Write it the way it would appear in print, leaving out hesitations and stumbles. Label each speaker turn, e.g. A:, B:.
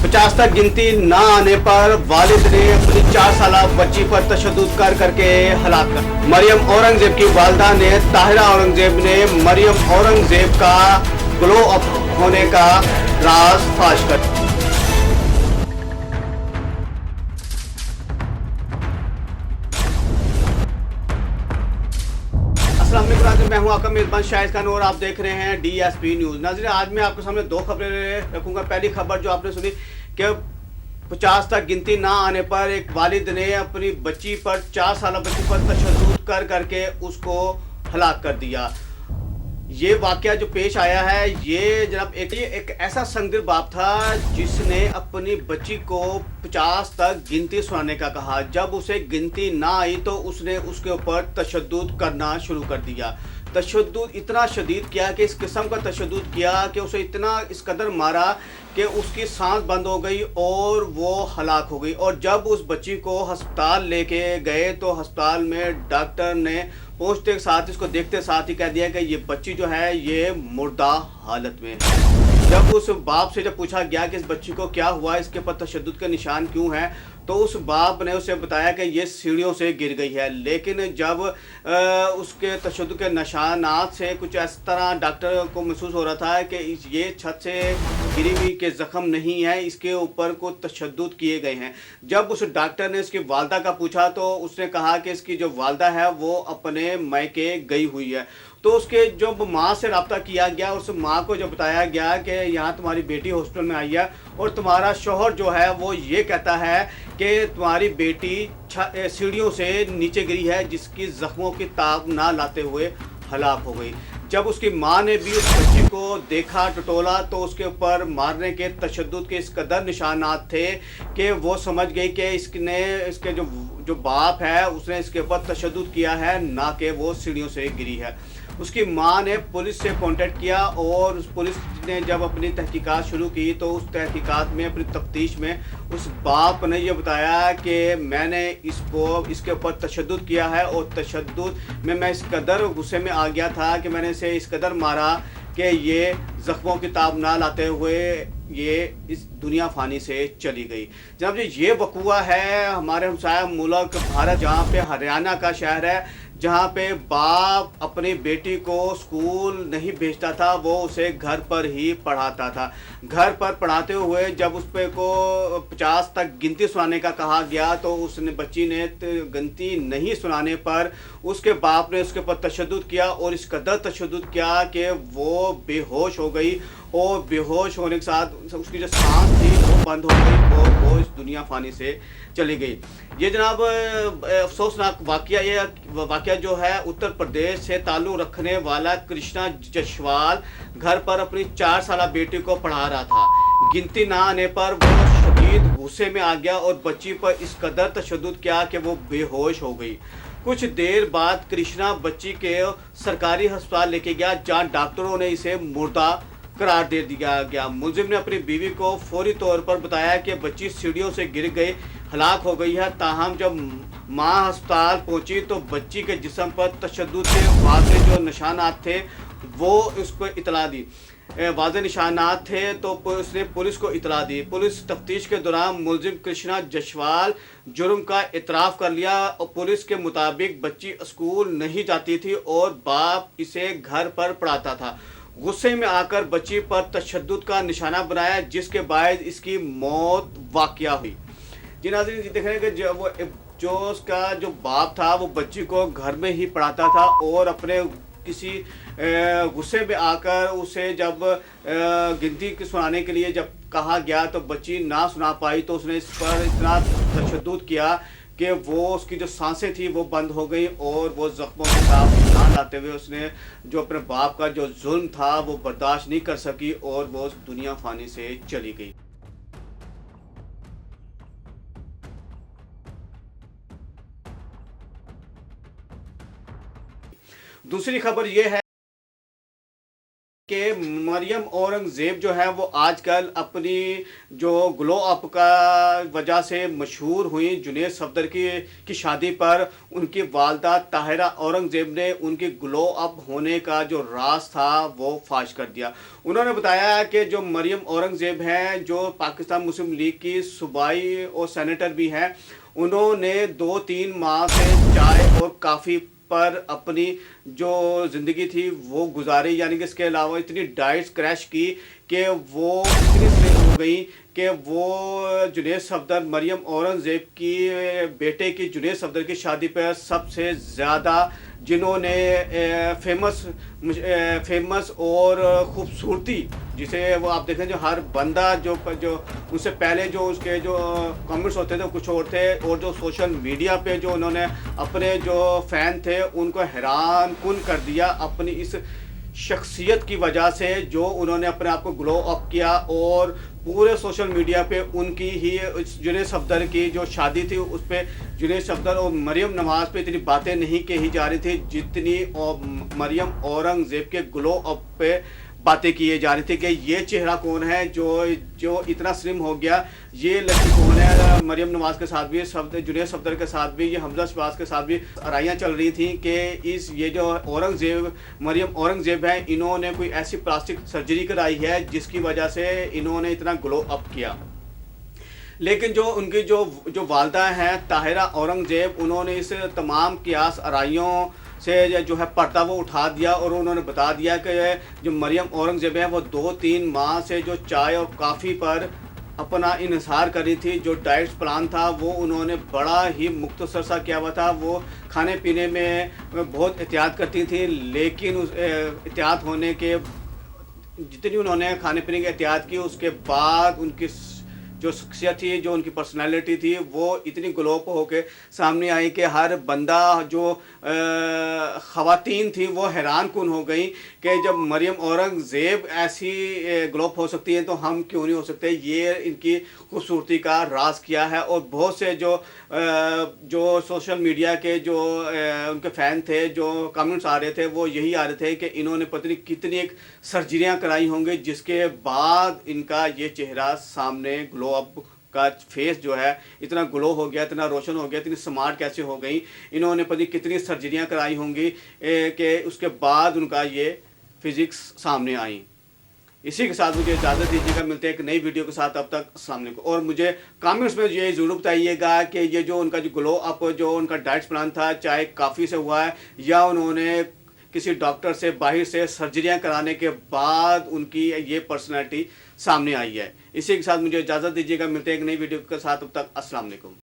A: 50 तक गिनती ना आने पर वालिद ने अपनी 4 साल बच्ची पर तशद्दुद करके हलाक कर। मरियम औरंगजेब की वालदा ने ताहिरा औरंगजेब ने मरियम औरंगजेब का ग्लो अप होने का राज फाश कर। अस्सलाम वालेकुम, मैं हूं आपका मेज़बान शाहिद खान और आप देख रहे हैं DSP न्यूज़। नाज़रीन, आज मैं आपके सामने दो खबरें रखूंगा। पहली खबर जो आपने सुनी कि 50 तक गिनती ना आने पर एक वालिद ने अपनी बच्ची पर 4 साल बच्ची पर तशद्दुद करके उसको हलाक कर दिया। ये वाकया जो पेश आया है ये जनाब एक ऐसा संगदिल बाप था जिसने अपनी बच्ची को 50 तक गिनती सुनाने का कहा। जब उसे गिनती ना आई तो उसने उसके ऊपर तशद्दुद करना शुरू कर दिया। तशद्दुद इतना शदीद किया कि इस किस्म का तशद्दुद किया कि उसे इतना इस कदर मारा कि उसकी सांस बंद हो गई और वो हलाक हो गई। और जब उस बच्ची को अस्पताल लेके गए तो अस्पताल में डॉक्टर ने पहुंचते के साथ इसको देखते साथ ही कह दिया कि ये बच्ची जो है ये मुर्दा हालत में है। जब उस बाप से जब पूछा गया कि इस बच्ची को क्या हुआ, इसके ऊपर तशद्दुद के निशान क्यों हैं, तो उस बाप ने उसे बताया कि ये सीढ़ियों से गिर गई है। लेकिन जब उसके तशद्दुद के निशानात से कुछ इस तरह डॉक्टर को महसूस हो रहा था कि ये छत से गिरी हुई के ज़ख्म नहीं है, इसके ऊपर को तशद्दुद किए गए हैं। जब उस डॉक्टर ने इसकी वालदा का पूछा तो उसने कहा कि इसकी जो वालदा है वो अपने मायके गई हुई है। तो उसके जो माँ से रब्ता किया गया, उस माँ को जो बताया गया कि यहाँ तुम्हारी बेटी हॉस्पिटल में आई है और तुम्हारा शौहर जो है वो ये कहता है कि तुम्हारी बेटी सीढ़ियों से नीचे गिरी है, जिसकी ज़ख्मों की ताब ना लाते हुए हलाक हो गई। जब उसकी माँ ने भी उस बच्ची को देखा टटोला तो उसके ऊपर मारने के तशद्दुद के इस कदर निशानात थे कि वो समझ गई कि इसके जो बाप है उसने इसके ऊपर तशद्दुद किया है, ना कि वो सीढ़ियों से गिरी है। उसकी माँ ने पुलिस से कांटेक्ट किया और उस पुलिस ने जब अपनी तहकीकात शुरू की तो उस तहकीकात में अपनी तफ्तीश में उस बाप ने यह बताया कि मैंने इसके ऊपर तशद्दुद किया है और तशद्दुद में मैं इस कदर गुस्से में आ गया था कि मैंने इसे इस कदर मारा कि ये ज़ख्मों की ताब ना लाते हुए ये इस दुनिया फ़ानी से चली गई। जनाब जी, ये वक़ूआ है हमारे हमसाया मुल्क भारत, जहाँ पे हरियाणा का शहर है, जहाँ पे बाप अपनी बेटी को स्कूल नहीं भेजता था, वो उसे घर पर ही पढ़ाता था। घर पर पढ़ाते हुए जब उस पे को 50 तक गिनती सुनाने का कहा गया तो उसने बच्ची ने गिनती नहीं सुनाने पर उसके बाप ने उसके ऊपर तशद्दुद किया और इस कदर तशद्दुद किया कि वो बेहोश हो गई और बेहोश होने के साथ उसकी जो सांस थी वो बंद हो गई और वो इस दुनिया फ़ानी से चली गई। ये जनाब अफसोसनाक वाक़या जो है उत्तर प्रदेश से ताल्लुक़ रखने वाला कृष्णा जसवाल घर पर अपनी 4 साल बेटी को पढ़ा रहा था। गिनती ना आने पर वो शदीद गुस्से में आ गया और बच्ची पर इस कदर तशद्दुद किया कि वो बेहोश हो गई। कुछ देर बाद कृष्णा बच्ची के सरकारी अस्पताल लेके गया, जहाँ डॉक्टरों ने इसे मुर्दा करार दे दिया गया। मुलजिम ने अपनी बीवी को फौरी तौर पर बताया कि बच्ची सीढ़ियों से गिर गई, हलाक हो गई है। ताहम जब माँ अस्पताल पहुंची तो बच्ची के जिस्म पर तशद्दुद के वाज़ेह जो निशानात थे वो उसको इतला दी। वाज़ेह निशानात थे तो उसने पुलिस को इतला दी। पुलिस तफ्तीश के दौरान मुलजिम कृष्णा जसवाल जुर्म का इतराफ़ कर लिया और पुलिस के मुताबिक बच्ची स्कूल नहीं जाती थी और बाप इसे घर पर पढ़ाता था। गुस्से में आकर बच्ची पर तशद्दुद का निशाना बनाया, जिसके बाद इसकी मौत वाक़या हुई। जी नाज़रीन, देख रहे हैं कि जो उसका जो बाप था वो बच्ची को घर में ही पढ़ाता था और अपने किसी गुस्से में आकर उसे जब गिनती सुनाने के लिए जब कहा गया तो बच्ची ना सुना पाई तो उसने इस पर इतना तशद्दुद किया कि वो उसकी जो सांसें थी वो बंद हो गई और वो ज़ख्मों के साथ ना लाते हुए उसने जो अपने बाप का जो जुल्म था वो बर्दाश्त नहीं कर सकी और वो उस दुनिया फ़ानी से चली गई। दूसरी खबर ये है کہ مریم اورنگزیب جو ہے وہ آج کل اپنی جو گلو اپ کا وجہ سے مشہور ہوئی جنید صفدر کی شادی پر ان کی والدہ طاہرہ اورنگزیب نے ان کی گلو اپ ہونے کا جو راز تھا وہ فاش کر دیا۔ انہوں نے بتایا کہ جو مریم اورنگزیب ہیں جو پاکستان مسلم لیگ کی صوبائی اور سینیٹر بھی ہیں، انہوں نے 2-3 ماہ سے چائے اور کافی پر اپنی جو زندگی تھی وہ گزاری، یعنی کہ اس کے علاوہ اتنی ڈائٹس کریش کی کہ وہ اتنی سلم ہو گئی کہ وہ جنید صفدر مریم اورنگزیب کی بیٹے کی جنید صفدر کی شادی پر سب سے زیادہ جنہوں نے فیمس اور خوبصورتی جسے وہ آپ دیکھیں جو ہر بندہ جو اس سے پہلے جو اس کے جو کمنٹس ہوتے تھے کچھ اور تھے، اور جو سوشل میڈیا پہ جو انہوں نے اپنے جو فین تھے ان کو حیران کن کر دیا اپنی اس شخصیت کی وجہ سے، جو انہوں نے اپنے آپ کو گلو اپ کیا، اور پورے سوشل میڈیا پہ ان کی ہی جنید صفدر کی جو شادی تھی اس پہ جنید صفدر اور مریم نواز پہ اتنی باتیں نہیں کہی جا رہی تھی جتنی مریم اورنگزیب کے گلو اپ پہ باتیں کیے جا رہی تھی کہ یہ چہرہ کون ہے جو اتنا سلم ہو گیا، یہ لڑکی کون ہے۔ مریم نواز کے ساتھ بھی جنید صفدر کے ساتھ بھی، یہ حمزہ شہباز کے ساتھ بھی آرائیاں چل رہی تھیں کہ یہ جو مریم اورنگزیب ہیں انہوں نے کوئی ایسی پلاسٹک سرجری کرائی ہے جس کی وجہ سے انہوں نے اتنا گلو اپ کیا۔ لیکن جو ان کی جو والدہ ہیں طاہرہ اورنگزیب، انہوں نے اس تمام قیاس آرائیوں سے جو ہے پردہ وہ اٹھا دیا، اور انہوں نے بتا دیا کہ جو مریم اورنگزیب ہے وہ 2-3 ماہ سے جو چائے اور کافی پر اپنا انحصار کر رہی تھی، جو ڈائٹس پلان تھا وہ انہوں نے بڑا ہی مختصر سا کیا ہوا تھا۔ وہ کھانے پینے میں بہت احتیاط کرتی تھی، لیکن اس احتیاط ہونے کے جتنی انہوں نے کھانے پینے کی احتیاط کی اس کے بعد ان کی جو شخصیت تھی، جو ان کی پرسنالٹی تھی، وہ اتنی گلوپ ہو کے سامنے آئی کہ ہر بندہ جو خواتین تھی وہ حیران کن ہو گئی کہ جب مریم اورنگزیب ایسی گلوپ ہو سکتی ہیں تو ہم کیوں نہیں ہو سکتے۔ یہ ان کی خوبصورتی کا راز کیا ہے، اور بہت سے جو سوشل میڈیا کے جو ان کے فین تھے، جو کمنٹس آ رہے تھے وہ یہی آ رہے تھے کہ انہوں نے پتہ نہیں کتنی ایک سرجریاں کرائی ہوں گی جس کے بعد ان کا یہ چہرہ سامنے گلو اپ کا فیس جو ہے اتنا گلو ہو گیا، اتنا روشن ہو گیا، اتنی سمارٹ کیسے ہو گئی۔ انہوں نے پتہ نہیں کتنی سرجریاں کرائی ہوں گی کہ اس کے بعد ان کا یہ فزکس سامنے آئیں۔ اسی کے ساتھ مجھے اجازت دیجیے گا، ملتے ہیں ایک نئی ویڈیو کے ساتھ، اب تک السلام علیکم۔ اور مجھے کامنٹس میں یہ ضرور بتائیے گا کہ یہ جو ان کا جو گلو اپ جو ان کا ڈائٹس پلان تھا چائے کافی سے ہوا ہے، یا انہوں نے کسی ڈاکٹر سے باہر سے سرجریاں کرانے کے بعد ان کی یہ پرسنالٹی سامنے آئی ہے۔ اسی کے ساتھ مجھے اجازت دیجیے گا، ملتے ہیں ایک نئی ویڈیو کے ساتھ، اب تک السلام علیکم۔